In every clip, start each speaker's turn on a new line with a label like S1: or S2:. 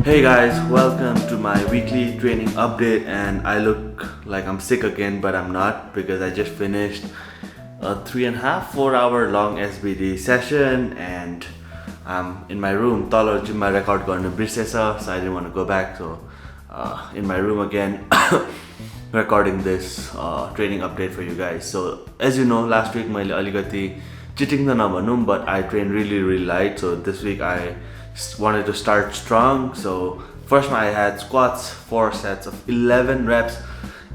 S1: Hey guys, welcome to my weekly training update. And I look like I'm sick again, but I'm not because I just finished a 3.5 4 hour long SBD session and I'm in my room. Talo gym ma record garnu birsesa, so I didn't want to go back. So in my room again recording this training update for you guys. So as you know, last week मैले अलिकति cheating त नभनौँ, but I trained really light. So this week I wanted to start strong. So first I had squats, 4 sets of 11 reps,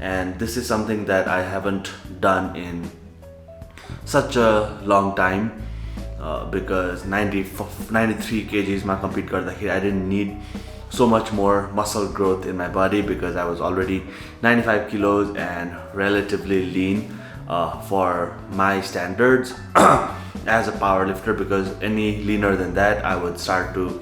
S1: and this is something that I haven't done in such a long time because 93 kgs ma compete garदाखेरि I didn't need so much more muscle growth in my body because I was already 95 kilos and relatively lean for my standards as a powerlifter, because any leaner than that I would start to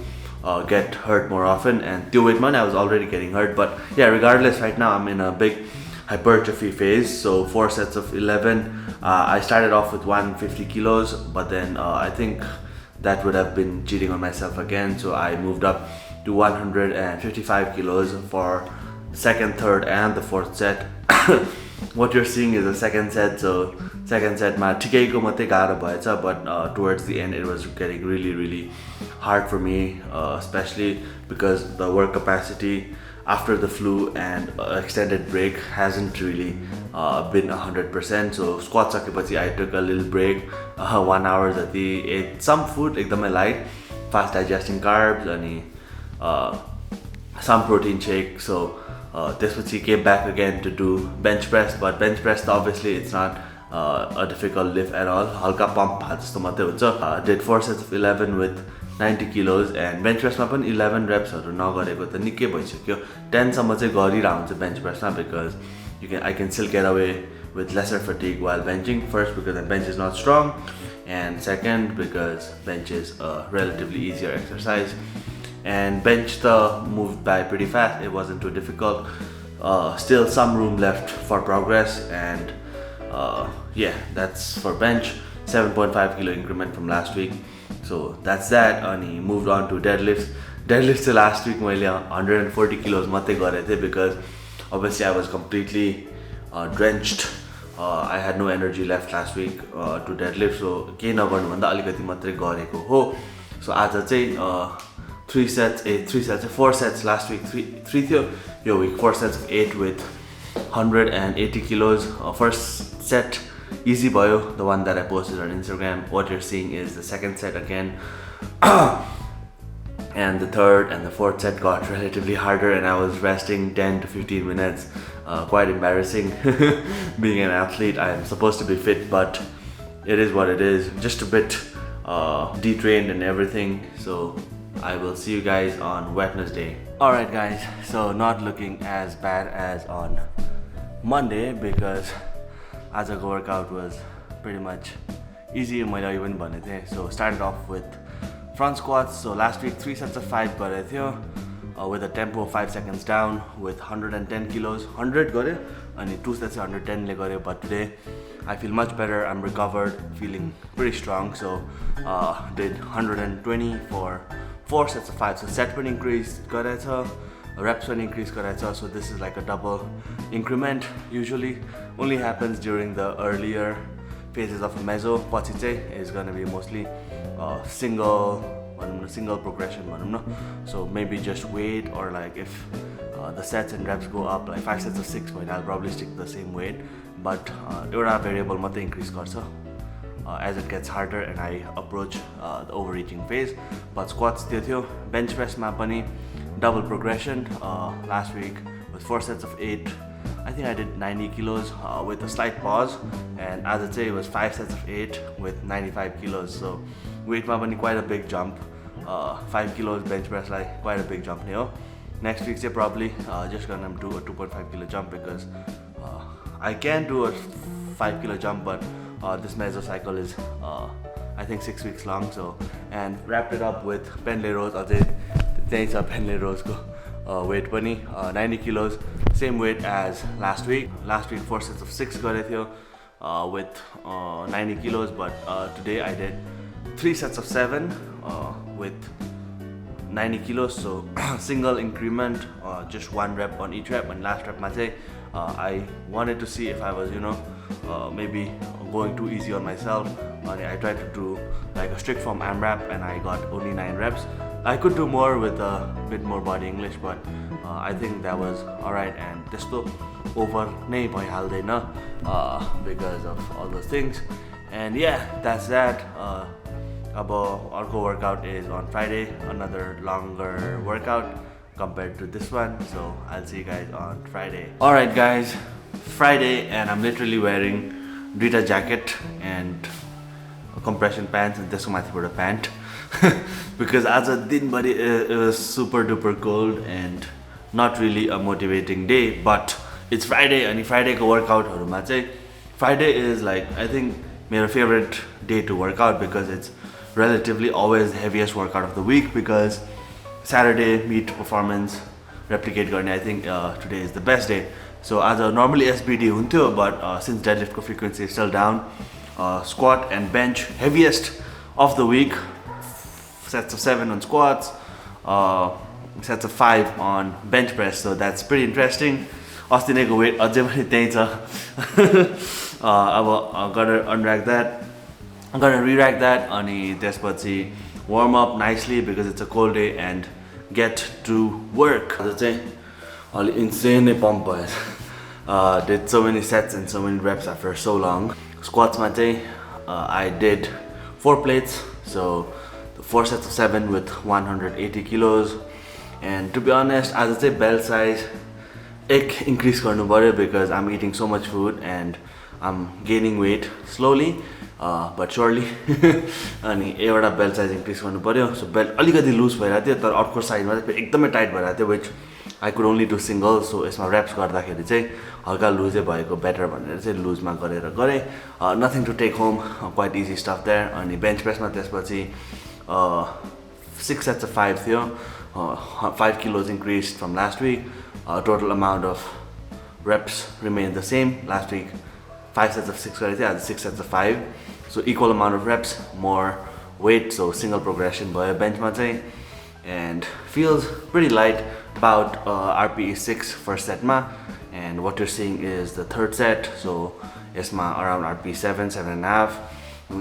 S1: get hurt more often, and त्यो weight I was already getting hurt. But yeah, regardless, right now I'm in a big hypertrophy phase. So 4 sets of 11. I started off with 150 kilos, but then I think that would have been cheating on myself again, so I moved up to 155 kilos for the second, third and the fourth set. What you're seeing is the second set. So second set ma ठिकैको मात्रै गाह्रो भएछ, but towards the end it was getting really hard for me, especially because the work capacity after the flu and extended break hasn't really been 100%. So squat सकेपछि I took a little break, 1 hour जति, ate some food एकदमै light, fast digesting carbs अनि some protein shake. So त्यसपछि came back again to do bench press, but bench press obviously it's not a difficult lift at all, हल्का pump जस्तो मात्रै हुन्छ. Did 4 sets of 11 with 90 kilos, and bench press मा पनि 11 reps हरु नगरेको त निकै भइसक्यो. 10 सम्म चाहिँ गरिरा हुन्छ bench press मा, because I can still get away with lesser fatigue while benching. First because the bench is not strong, and second because bench is a relatively easier exercise. And bench moved by pretty fast. It wasn't too difficult. Still some room left for progress, and yeah, that's for bench. 7.5 kilo increment from last week. So that's that. And he moved on to deadlifts. Deadlifts last week मैले 140 kilos मात्रै गरेको थिएँ because obviously I was completely drenched. I had no energy left last week to deadlift, so केही नगर्नु भन्दा अलिकति मात्रै गरेको हो. So आज चाहिँ 4 sets. Last week 3 थियो, यो week 4 sets of 8 with 180 kilos. First set easy भयो, the one that I posted on Instagram. What you're seeing is the second set again. And the third and the fourth set got relatively harder, and I was resting 10 to 15 minutes. Quite embarrassing. Being an athlete, I'm supposed to be fit, but it is what it is. Just a bit detrained and everything. So I will see you guys on Wednesday. Alright guys, so not looking as bad as on Monday because आजको workout was pretty much easy. मैले अघि पनि भनेको थिएँ. So started off with front squats. So last week 3 sets of 5 गरेको थियो with a tempo of 5 seconds down with 110 kilos. 100 गर्यो अनि 2 sets 110 ले गर्यो. But today I feel much better. I'm recovered, feeling pretty strong. So did 120 for 4 sets of 5. So set पनि increase गरेछ, reps पनि increase गरेछ. So this is like a double increment. Usually only happens during the earlier phases of a meso. पछि चाहिँ is going to be mostly single progression भनौँ न. So maybe just weight, or like if the sets and reps go up, like 5 sets of 6 point, I'll probably stick to the same weight. But एउटा variable मात्रै increase गर्छ as it gets harder and I approach the overeating phase. But squats त्यो थियो. Bench press मा पनि double progression. Last week with 4 sets of 8, I think I did 90 kilos with a slight pause, and as I say, it was 5 sets of 8 with 95 kilos. So weight ma pani quite a big jump. 5 kilos bench press like quite a big jump here. Next week say probably just gonna do a 2.5 kilo jump because I can do a 5 kilo jump, but this meso cycle is I think 6 weeks long. So, and wrapped it up with Pendlay rows. Thanks to Pendlay rows ko weight pani 90 kilos, same weight as last week. Last week 4 sets of 6 गरेको थियो with 90 kilos, but today I did 3 sets of 7 with 90 kilos, so single increment, just one rep on each rep. And last rep I wanted to see if I was maybe going too easy on myself. I tried to do like a strict form AMRAP and I got only 9 reps. I could do more with a bit more body English, but I think that was alright. And त्यस्तो over नै भइहाल्दैन because of all those things. And yeah, that's that. Our workout is on Friday, another longer workout compared to this one, so I'll see you guys on Friday. Alright guys, Friday, and I'm literally wearing duita jacket and compression pants and त्यसको माथिबाट a pant because as a dinbari it was super duper cold and not really a motivating day, but it's Friday and Friday ko workout haruma chai Friday is like I think my favorite day to work out because it's relatively always the heaviest workout of the week, because Saturday meet performance replicate गर्ने I think today is the best day. So as a normally SBD huntyo, but since deadlift ko frequency is still down, squat and bench heaviest of the week, sets of 7 on squats, sets of 5 on bench press, so that's pretty interesting. अस्ति नैको weight अझै पनि त्यही छ. अब gotta unrack that, I'm gonna re-rack that अनि त्यसपछि warm up nicely because it's a cold day and get to work. आज चाहिँ अलि insane pump भयो. Did so many sets and so many reps after so long. Squats मा चाहिँ I did 4 plates, so 4 sets of 7 with 180 kilos. And to be honest, as I say, belt size एक increase गर्नु पर्यो because I'm eating so much food and I'm gaining weight slowly but surely. अनि एउटा belt size increase गर्नु पर्यो, so belt अलिकति लुज भइरहेको थियो तर अर्को साइडमा चाहिँ एकदमै टाइट भइरहेको थियो, which I could only do single, so यसमा reps गर्दाखेरि चाहिँ हल्का लुजै भएको बेटर भनेर चाहिँ लुजमा गरेर गरे. Nothing to take home, quite easy stuff there. अनि bench press मा त्यसपछि 6 sets of 5 थियो, 5 kilos increased from last week. Total amount of reps remained the same. Last week 5 sets of 6 गरेको थियो, आज 6 sets of 5, so equal amount of reps, more weight, so single progression भयो benchमा चाहिँ. And feels pretty light, about RPE 6 first set ma, and what you're seeing is the third set, so यसमा around RPE 7, 7.5.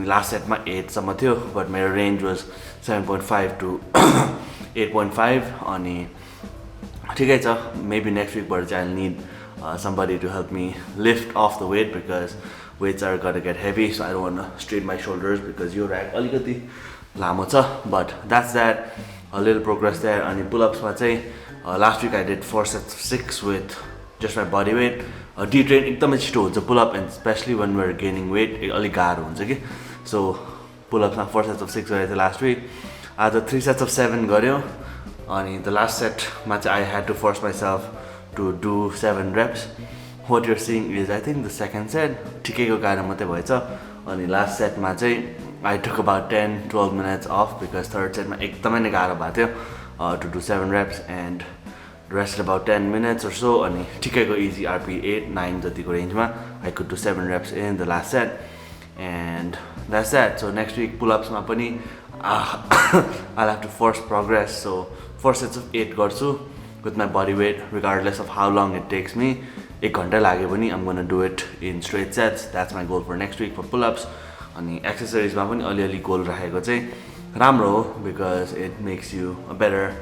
S1: Last set ma 8 सम्म थियो, but my range was 7.5 to 8.5. अनि ठिकै छ, maybe next week but I'll need somebody to help me lift off the weight because weights are gonna get heavy, so I don't want to strain my shoulders because your rack alikati lamo cha. But that's that, a little progress there. And pull-ups ma chai last week I did 4 sets of 6 with just my body weight. D-train ekdamai chito huncha pull-up, and especially when we're gaining weight अलि गाह्रो हुन्छ कि. So pull-ups ma 4 sets of 6 गरेको थिएँ last week. आज 3 sets of 7 गर्यो. अनि the last set ma chai I had to force myself to do 7 reps. What you're seeing is I think the second set ठिकैको गाह्रो मात्रै भएछ. अनि last set ma chai I took about 10-12 minutes off because third set ma ekdamai नै गाह्रो भएको थियो to do 7 reps, and rested about 10 minutes or so. अनि ठिकैको easy RP 8-9 जतिको रेन्जमा I could do 7 reps in the last set, and that's that. So next week pull-ups ma पनि I'll have to force progress, so 4 sets of 8 गर्छु with my body weight regardless of how long it takes me. 1 घण्टा लाग्यो भने I'm gonna do it in straight sets. That's my goal for next week for pull-ups. अनि exercise मा पनि अलिअलि गोल राखेको चाहिँ राम्रो हो because it makes you a better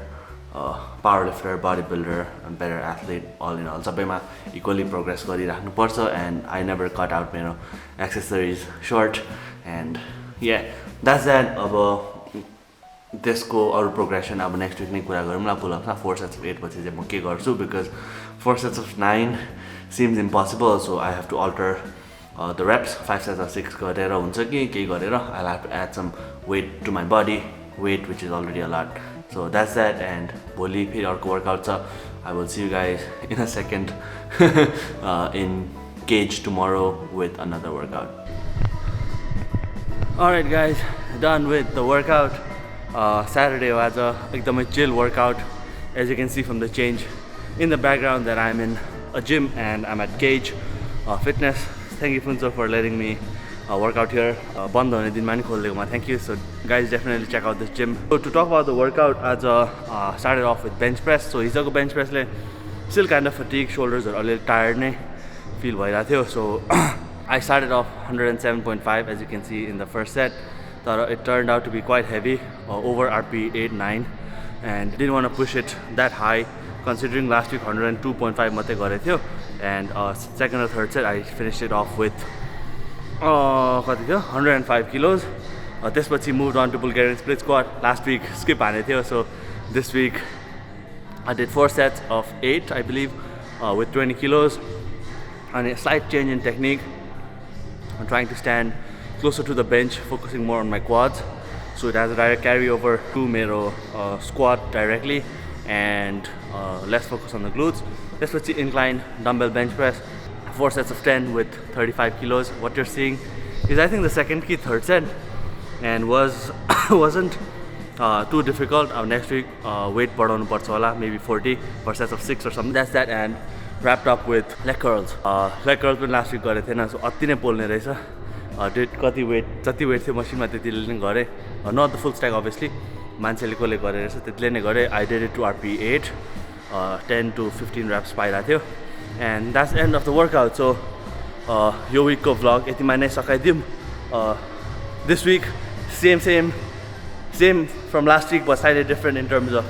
S1: powerlifter, bodybuilder, and better athlete all in all. सबैमा equally progress गरिराख्नु पर्छ, and I never cut out मेरो accessories short. And yeah, that's that. अब त्यसको अरु प्रोग्रेसन अब नेक्स्ट विक नै कुरा गरौँला. पुल-अप्समा 4 sets of 8 पछि चाहिँ म के गर्छु because 4 sets of 9 seems impossible, so I have to alter the reps. 5 sets of 6 गरेर हुन्छ कि केही गरेर I'll have to add some weight to my body weight, which is already a lot. So that's that, and भोलि फेरि अर्को workout छ. I will see you guys in a second in cage tomorrow with another workout. Alright guys, done with the workout. Saturday was a chill workout. As you can see from the change in the background that I'm in a gym and I'm at Cage Fitness. Thank you Funso for letting me workout here. बन्द हुने दिनमा नि खोलिदिएकोमा thank you. So guys, definitely check out this gym. So to talk about the workout, आज started off with bench press. So हिजोको bench press ले still kind of fatigue, shoulders are a little tired नै feel भइरहेको थियो. So I started off 107.5 as you can see in the first set. It turned out to be quite heavy, over RP 8-9, and didn't want to push it that high considering last week 102.5 मात्रै गरेको थियो. And second or third set I finished it off with 105 kilos. त्यसपछि moved on to Bulgarian split squat. Last week skip हानेको थियो, so this week I did 4 sets of 8 I believe with 20 kilos and a slight change in technique. I'm trying to stand closer to the bench, focusing more on my quads, so it has a direct carryover to मेरो squat directly and less focus on the glutes. त्यसपछि incline dumbbell bench press, 4 sets of 10 with 35 kilos. What you're seeing is I think the second ki third set and wasn't too difficult. Next week weight बढाउनु पर्छ होला, maybe 40 for sets of 6 or something. That's that, and wrapped up with leg curls. Leg curls पनि last week गरेको थिएन, so अति नै पोल्ने रहेछ. Did कति weight जति weight थियो मसिनमा त्यतिले नै गरे, not the full stack obviously, मान्छेले कसले गरे रहेछ त्यतिले नै गरे. I did it to RP 8, 10 to 15 reps पाइरहेको थियो, and that's the end of the workout. So yo weekको vlog यतिमा नै सकाइदिउँ. This week same from last week, but slightly different in terms of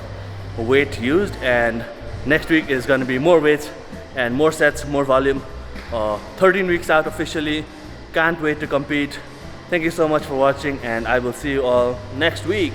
S1: weight used, and next week is going to be more weights and more sets, more volume. 13 weeks out officially. Can't wait to compete. Thank you so much for watching, and I will see you all next week.